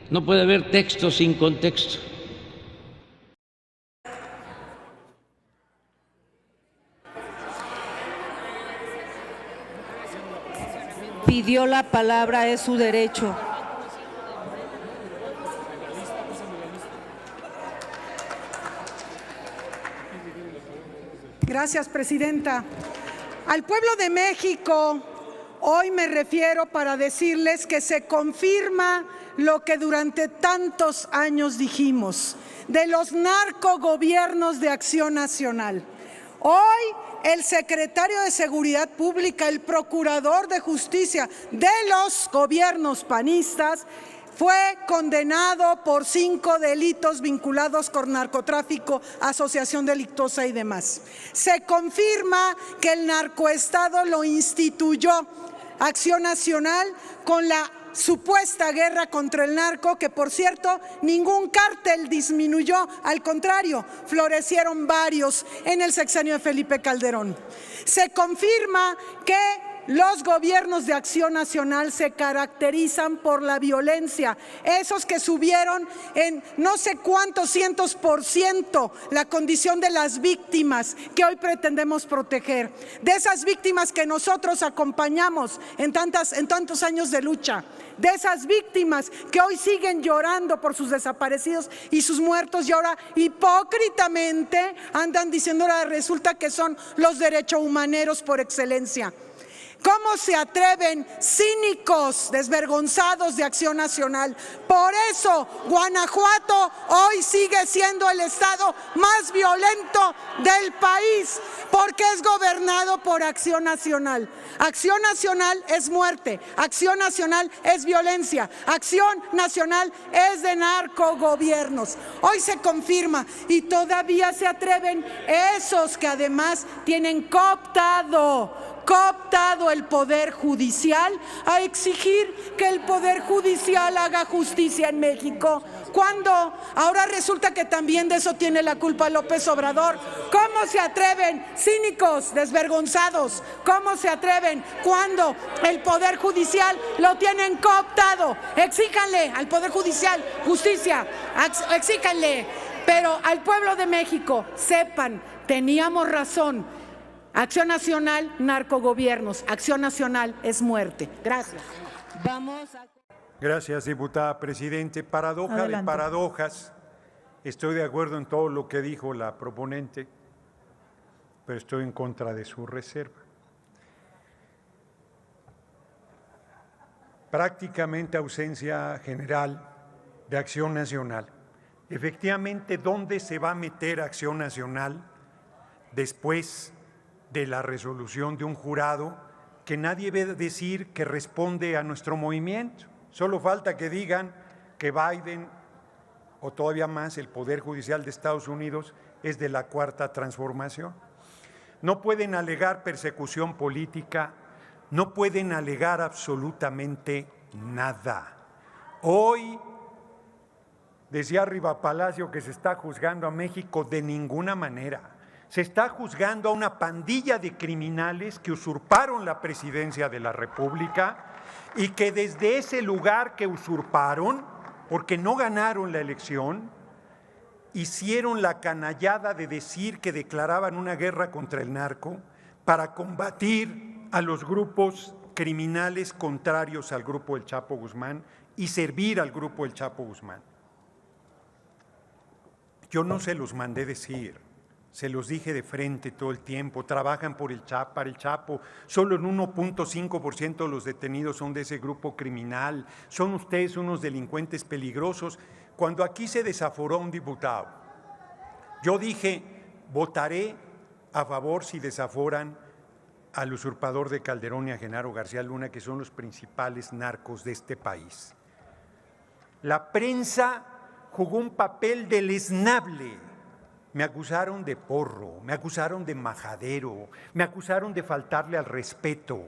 No puede haber texto sin contexto. Pidió la palabra, es su derecho. Gracias, presidenta. Al pueblo de México, hoy me refiero para decirles que se confirma lo que durante tantos años dijimos de los narcogobiernos de Acción Nacional. Hoy el secretario de Seguridad Pública, el procurador de Justicia de los gobiernos panistas, fue condenado por 5 delitos vinculados con narcotráfico, asociación delictuosa y demás. Se confirma que el narcoestado lo instituyó Acción Nacional con la supuesta guerra contra el narco, que por cierto ningún cártel disminuyó, al contrario, florecieron varios en el sexenio de Felipe Calderón. Se confirma que los gobiernos de Acción Nacional se caracterizan por la violencia, esos que subieron en no sé cuántos cientos% la condición de las víctimas que hoy pretendemos proteger, de esas víctimas que nosotros acompañamos en tantos años de lucha, de esas víctimas que hoy siguen llorando por sus desaparecidos y sus muertos y ahora hipócritamente andan diciendo ahora resulta que son los derechohumaneros por excelencia. ¿Cómo se atreven, cínicos, desvergonzados de Acción Nacional? Por eso Guanajuato hoy sigue siendo el estado más violento del país, porque es gobernado por Acción Nacional. Acción Nacional es muerte, Acción Nacional es violencia, Acción Nacional es de narcogobiernos. Hoy se confirma y todavía se atreven esos que además tienen cooptado el Poder Judicial a exigir que el Poder Judicial haga justicia en México. ¿Cuándo? Ahora resulta que también de eso tiene la culpa López Obrador. ¿Cómo se atreven, cínicos, desvergonzados? ¿Cómo se atreven cuando el Poder Judicial lo tienen cooptado? Exíjanle al Poder Judicial justicia, exíjanle. Pero al pueblo de México, sepan, teníamos razón. Acción Nacional, narcogobiernos. Acción Nacional es muerte. Gracias. Gracias, diputada presidente. Paradoja Adelante. de paradojas. Estoy de acuerdo en todo lo que dijo la proponente, pero estoy en contra de su reserva. Prácticamente ausencia general de Acción Nacional. Efectivamente, ¿dónde se va a meter Acción Nacional después de la resolución de un jurado que nadie va a decir que responde a nuestro movimiento? Solo falta que digan que Biden, o todavía más el Poder Judicial de Estados Unidos, es de la Cuarta Transformación. No pueden alegar persecución política, no pueden alegar absolutamente nada. Hoy decía Riva Palacio que se está juzgando a México. De ninguna manera. Se está juzgando a una pandilla de criminales que usurparon la presidencia de la República y que desde ese lugar que usurparon, porque no ganaron la elección, hicieron la canallada de decir que declaraban una guerra contra el narco para combatir a los grupos criminales contrarios al grupo del Chapo Guzmán y servir al grupo del Chapo Guzmán. Yo no se los mandé decir. Se los dije de frente todo el tiempo, trabajan para el Chapo, solo en 1.5% de los detenidos son de ese grupo criminal, son ustedes unos delincuentes peligrosos. Cuando aquí se desaforó un diputado, yo dije, votaré a favor si desaforan al usurpador de Calderón y a Genaro García Luna, que son los principales narcos de este país. La prensa jugó un papel deleznable. Me acusaron de porro, me acusaron de majadero, me acusaron de faltarle al respeto.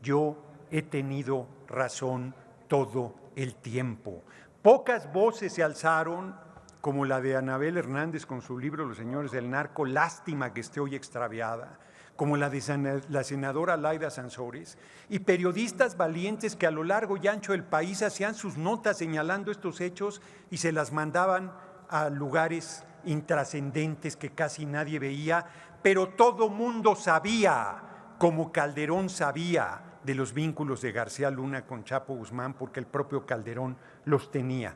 Yo he tenido razón todo el tiempo. Pocas voces se alzaron, como la de Anabel Hernández con su libro Los Señores del Narco, lástima que esté hoy extraviada, como la de la senadora Laida Sansores, y periodistas valientes que a lo largo y ancho del país hacían sus notas señalando estos hechos y se las mandaban a lugares intrascendentes que casi nadie veía, pero todo mundo sabía, como Calderón sabía, de los vínculos de García Luna con Chapo Guzmán, porque el propio Calderón los tenía.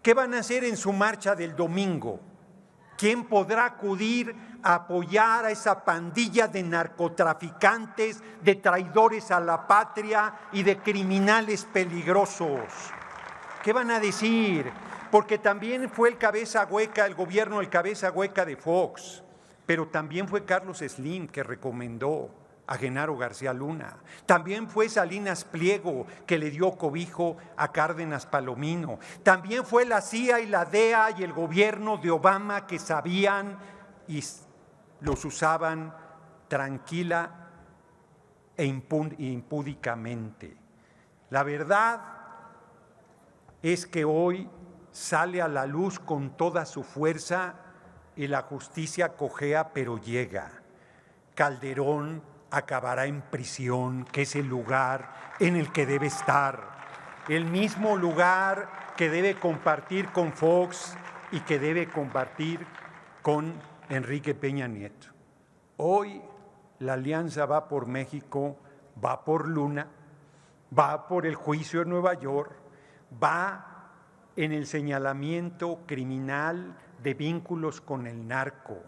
¿Qué van a hacer en su marcha del domingo? ¿Quién podrá acudir a apoyar a esa pandilla de narcotraficantes, de traidores a la patria y de criminales peligrosos? ¿Qué van a decir? Porque también fue el cabeza hueca, el gobierno, el cabeza hueca de Fox, pero también fue Carlos Slim que recomendó a Genaro García Luna. También fue Salinas Pliego que le dio cobijo a Cárdenas Palomino. También fue la CIA y la DEA y el gobierno de Obama que sabían y los usaban tranquila e impúdicamente. La verdad es que hoy sale a la luz con toda su fuerza y la justicia cojea pero llega. Calderón acabará en prisión, que es el lugar en el que debe estar, el mismo lugar que debe compartir con Fox y que debe compartir con Enrique Peña Nieto. Hoy la Alianza Va por México, va por Luna, va por el juicio en Nueva York, va en el señalamiento criminal de vínculos con el narco.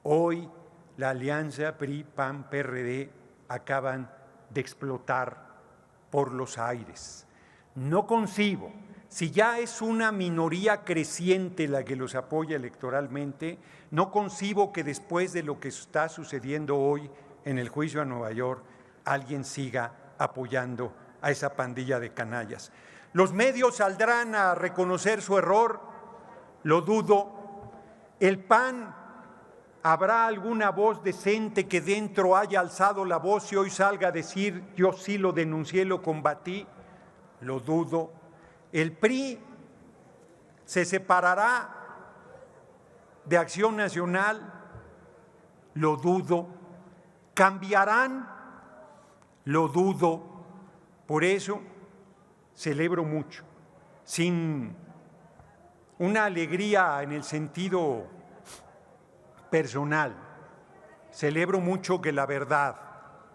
Hoy la alianza PRI, PAN, PRD acaban de explotar por los aires. No concibo, si ya es una minoría creciente la que los apoya electoralmente, no concibo que después de lo que está sucediendo hoy en el juicio a Nueva York, alguien siga apoyando a esa pandilla de canallas. ¿Los medios saldrán a reconocer su error? Lo dudo. ¿El PAN habrá alguna voz decente que dentro haya alzado la voz y hoy salga a decir yo sí lo denuncié, lo combatí? Lo dudo. ¿El PRI se separará de Acción Nacional? Lo dudo. ¿Cambiarán? Lo dudo. Por eso celebro mucho, sin una alegría en el sentido personal, celebro mucho que la verdad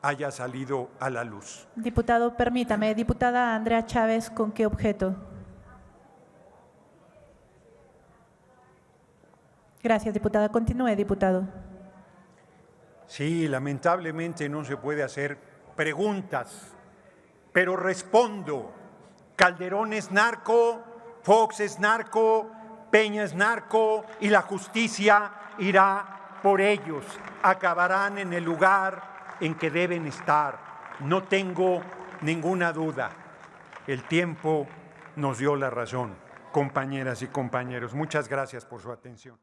haya salido a la luz. Diputado, permítame. Diputada Andrea Chávez, ¿con qué objeto? Gracias, diputada. Continúe, diputado. Sí, lamentablemente no se puede hacer preguntas, pero respondo. Calderón es narco, Fox es narco, Peña es narco y la justicia irá por ellos. Acabarán en el lugar en que deben estar. No tengo ninguna duda. El tiempo nos dio la razón, compañeras y compañeros. Muchas gracias por su atención.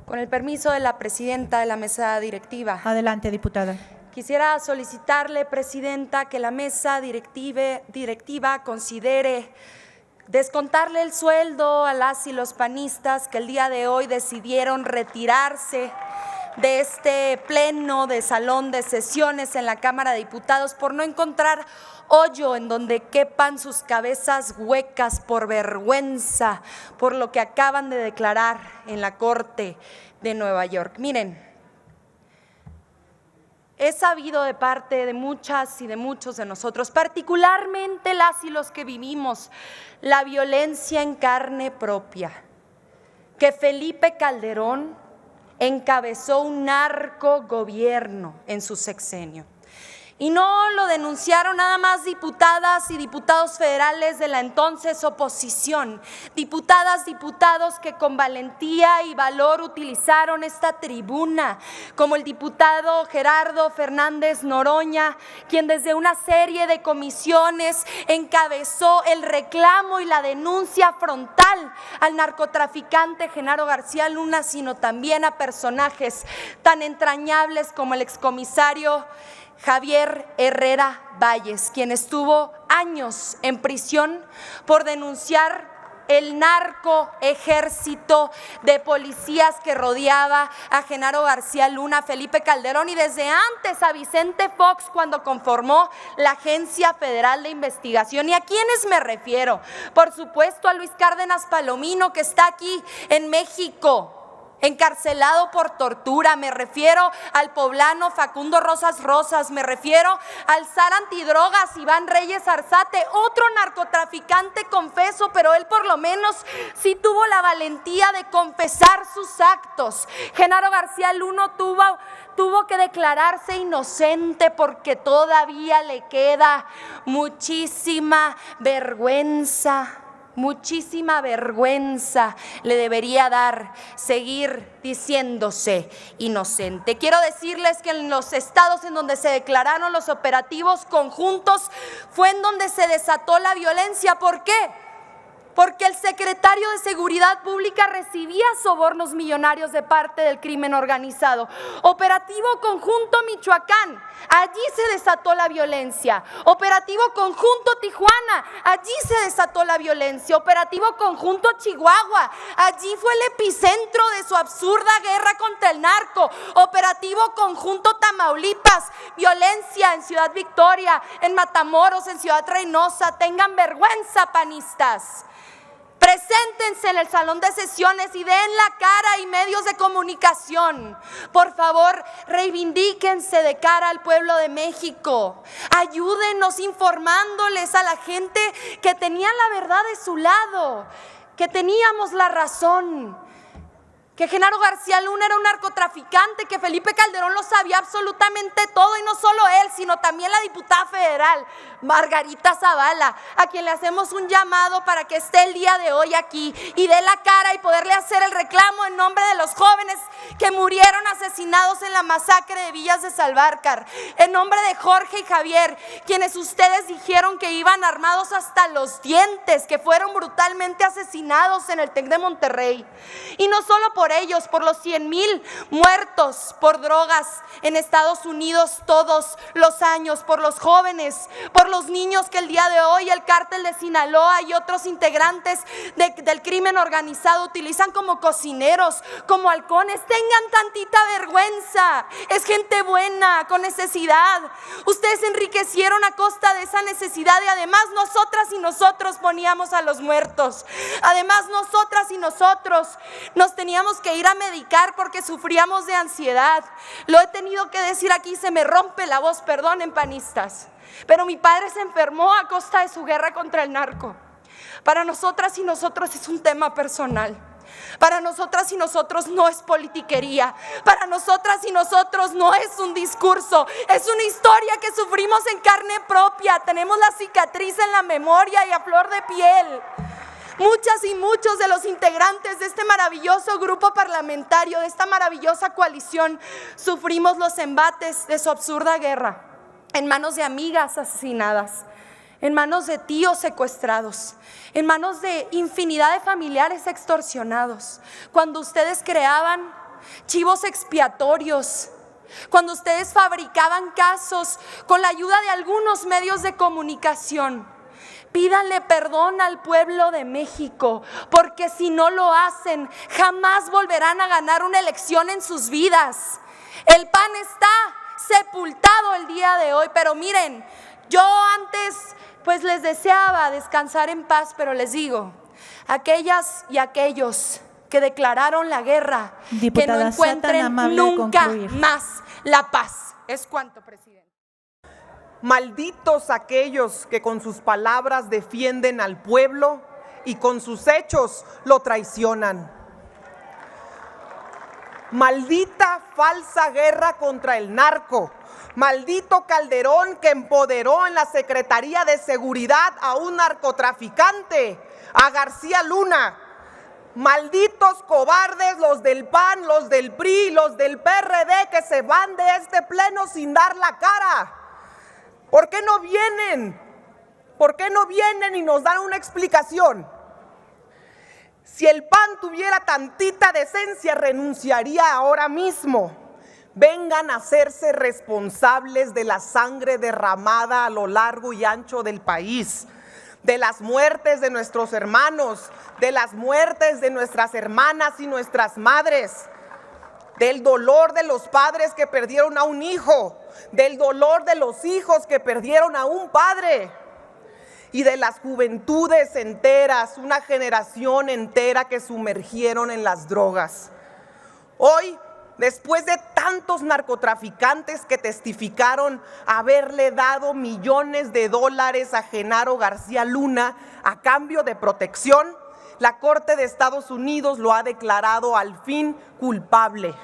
Con el permiso de la presidenta de la mesa directiva. Adelante, diputada. Quisiera solicitarle, presidenta, que la mesa directiva considere descontarle el sueldo a las y los panistas que el día de hoy decidieron retirarse de este pleno de salón de sesiones en la Cámara de Diputados por no encontrar hoyo en donde quepan sus cabezas huecas por vergüenza, por lo que acaban de declarar en la Corte de Nueva York. Miren, he sabido de parte de muchas y de muchos de nosotros, particularmente las y los que vivimos la violencia en carne propia, que Felipe Calderón encabezó un narcogobierno en su sexenio. Y no lo denunciaron nada más diputadas y diputados federales de la entonces oposición, diputados que con valentía y valor utilizaron esta tribuna, como el diputado Gerardo Fernández Noroña, quien desde una serie de comisiones encabezó el reclamo y la denuncia frontal al narcotraficante Genaro García Luna, sino también a personajes tan entrañables como el excomisario Javier Herrera Valles, quien estuvo años en prisión por denunciar el narco ejército de policías que rodeaba a Genaro García Luna, Felipe Calderón y desde antes a Vicente Fox cuando conformó la Agencia Federal de Investigación. ¿Y a quiénes me refiero? Por supuesto a Luis Cárdenas Palomino, que está aquí en México, encarcelado por tortura. Me refiero al poblano Facundo Rosas Rosas, me refiero al zar antidrogas Iván Reyes Arzate, otro narcotraficante confeso, pero él por lo menos sí tuvo la valentía de confesar sus actos. Genaro García Luna tuvo que declararse inocente porque todavía le queda muchísima vergüenza. Muchísima vergüenza le debería dar seguir diciéndose inocente. Quiero decirles que en los estados en donde se declararon los operativos conjuntos fue en donde se desató la violencia. ¿Por qué? Porque el secretario de Seguridad Pública recibía sobornos millonarios de parte del crimen organizado. Operativo Conjunto Michoacán, allí se desató la violencia. Operativo Conjunto Tijuana, allí se desató la violencia. Operativo Conjunto Chihuahua, allí fue el epicentro de su absurda guerra contra el narco. Operativo Conjunto Tamaulipas, violencia en Ciudad Victoria, en Matamoros, en Ciudad Reynosa. Tengan vergüenza, panistas. Preséntense en el salón de sesiones y den la cara y medios de comunicación. Por favor, reivindíquense de cara al pueblo de México. Ayúdenos informándoles a la gente que tenían la verdad de su lado, que teníamos la razón, que Genaro García Luna era un narcotraficante, que Felipe Calderón lo sabía absolutamente todo, y no solo él, sino también la diputada federal Margarita Zavala, a quien le hacemos un llamado para que esté el día de hoy aquí y dé la cara y poderle hacer el reclamo en nombre de los jóvenes que murieron asesinados en la masacre de Villas de Salvarcar, en nombre de Jorge y Javier, quienes ustedes dijeron que iban armados hasta los dientes, que fueron brutalmente asesinados en el TEC de Monterrey. Y no solo por ellos, por los 100,000 muertos por drogas en Estados Unidos todos los años, por los jóvenes, por los niños que el día de hoy el cártel de Sinaloa y otros integrantes del crimen organizado utilizan como cocineros, como halcones. Tengan tantita vergüenza, es gente buena, con necesidad. Ustedes se enriquecieron a costa de esa necesidad y además nosotras y nosotros poníamos a los muertos. Además nosotras y nosotros nos teníamos que ir a medicar porque sufríamos de ansiedad. Lo he tenido que decir aquí, se me rompe la voz, perdonen, panistas, pero mi padre se enfermó a costa de su guerra contra el narco. Para nosotras y nosotros es un tema personal. Para nosotras y nosotros no es politiquería. Para nosotras y nosotros no es un discurso. Es una historia que sufrimos en carne propia. Tenemos la cicatriz en la memoria y a flor de piel. Muchas y muchos de los integrantes de este maravilloso grupo parlamentario, de esta maravillosa coalición, sufrimos los embates de su absurda guerra en manos de amigas asesinadas, en manos de tíos secuestrados, en manos de infinidad de familiares extorsionados. Cuando ustedes creaban chivos expiatorios, cuando ustedes fabricaban casos con la ayuda de algunos medios de comunicación, pídanle perdón al pueblo de México, porque si no lo hacen, jamás volverán a ganar una elección en sus vidas. El PAN está sepultado el día de hoy, pero miren, yo antes pues les deseaba descansar en paz, pero les digo, aquellas y aquellos que declararon la guerra, diputada, que no encuentren nunca más la paz. Es cuanto, presidente. Malditos aquellos que con sus palabras defienden al pueblo y con sus hechos lo traicionan. Maldita falsa guerra contra el narco. Maldito Calderón que empoderó en la Secretaría de Seguridad a un narcotraficante, a García Luna. Malditos cobardes los del PAN, los del PRI, los del PRD que se van de este pleno sin dar la cara. ¿Por qué no vienen? ¿Por qué no vienen y nos dan una explicación? Si el PAN tuviera tantita decencia, renunciaría ahora mismo. Vengan a hacerse responsables de la sangre derramada a lo largo y ancho del país, de las muertes de nuestros hermanos, de las muertes de nuestras hermanas y nuestras madres, del dolor de los padres que perdieron a un hijo, del dolor de los hijos que perdieron a un padre y de las juventudes enteras, una generación entera que sumergieron en las drogas. Hoy, después de tantos narcotraficantes que testificaron haberle dado millones de dólares a Genaro García Luna a cambio de protección, la Corte de Estados Unidos lo ha declarado al fin culpable.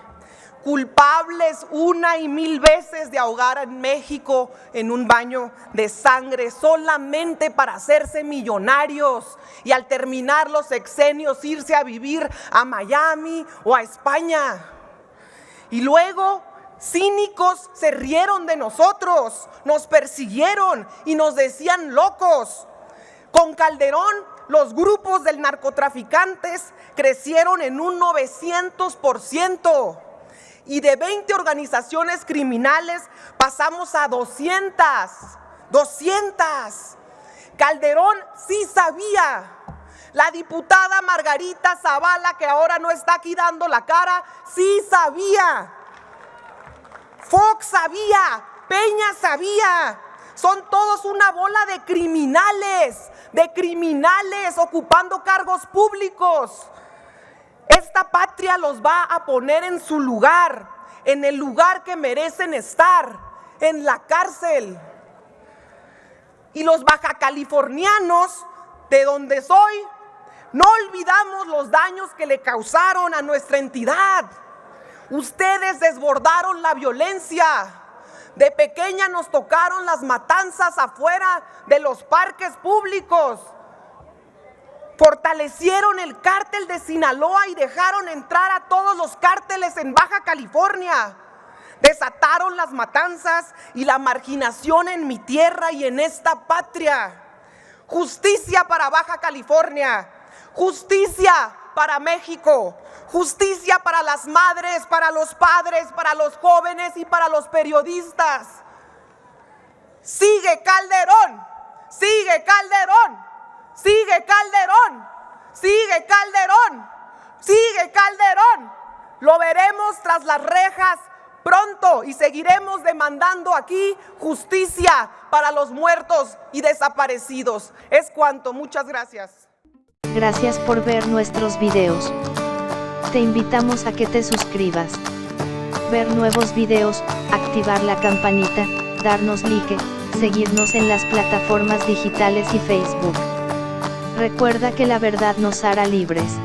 Culpables una y mil veces de ahogar a México en un baño de sangre solamente para hacerse millonarios y al terminar los sexenios irse a vivir a Miami o a España. Y luego, cínicos se rieron de nosotros, nos persiguieron y nos decían locos. Con Calderón, los grupos de narcotraficantes crecieron en un 900%. Y de 20 organizaciones criminales pasamos a 200. Calderón sí sabía. La diputada Margarita Zavala, que ahora no está aquí dando la cara, sí sabía. Fox sabía, Peña sabía. Son todos una bola de criminales ocupando cargos públicos. Esta patria los va a poner en su lugar, en el lugar que merecen estar, en la cárcel. Y los bajacalifornianos, de donde soy, no olvidamos los daños que le causaron a nuestra entidad. Ustedes desbordaron la violencia. De pequeña nos tocaron las matanzas afuera de los parques públicos. Fortalecieron el cártel de Sinaloa y dejaron entrar a todos los cárteles en Baja California. Desataron las matanzas y la marginación en mi tierra y en esta patria. Justicia para Baja California, justicia para México, justicia para las madres, para los padres, para los jóvenes y para los periodistas. Sigue Calderón, sigue Calderón. Sigue Calderón, sigue Calderón, sigue Calderón. Lo veremos tras las rejas pronto y seguiremos demandando aquí justicia para los muertos y desaparecidos. Es cuanto, muchas gracias. Gracias por ver nuestros videos. Te invitamos a que te suscribas. Ver nuevos videos, activar la campanita, darnos like, seguirnos en las plataformas digitales y Facebook. Recuerda que la verdad nos hará libres.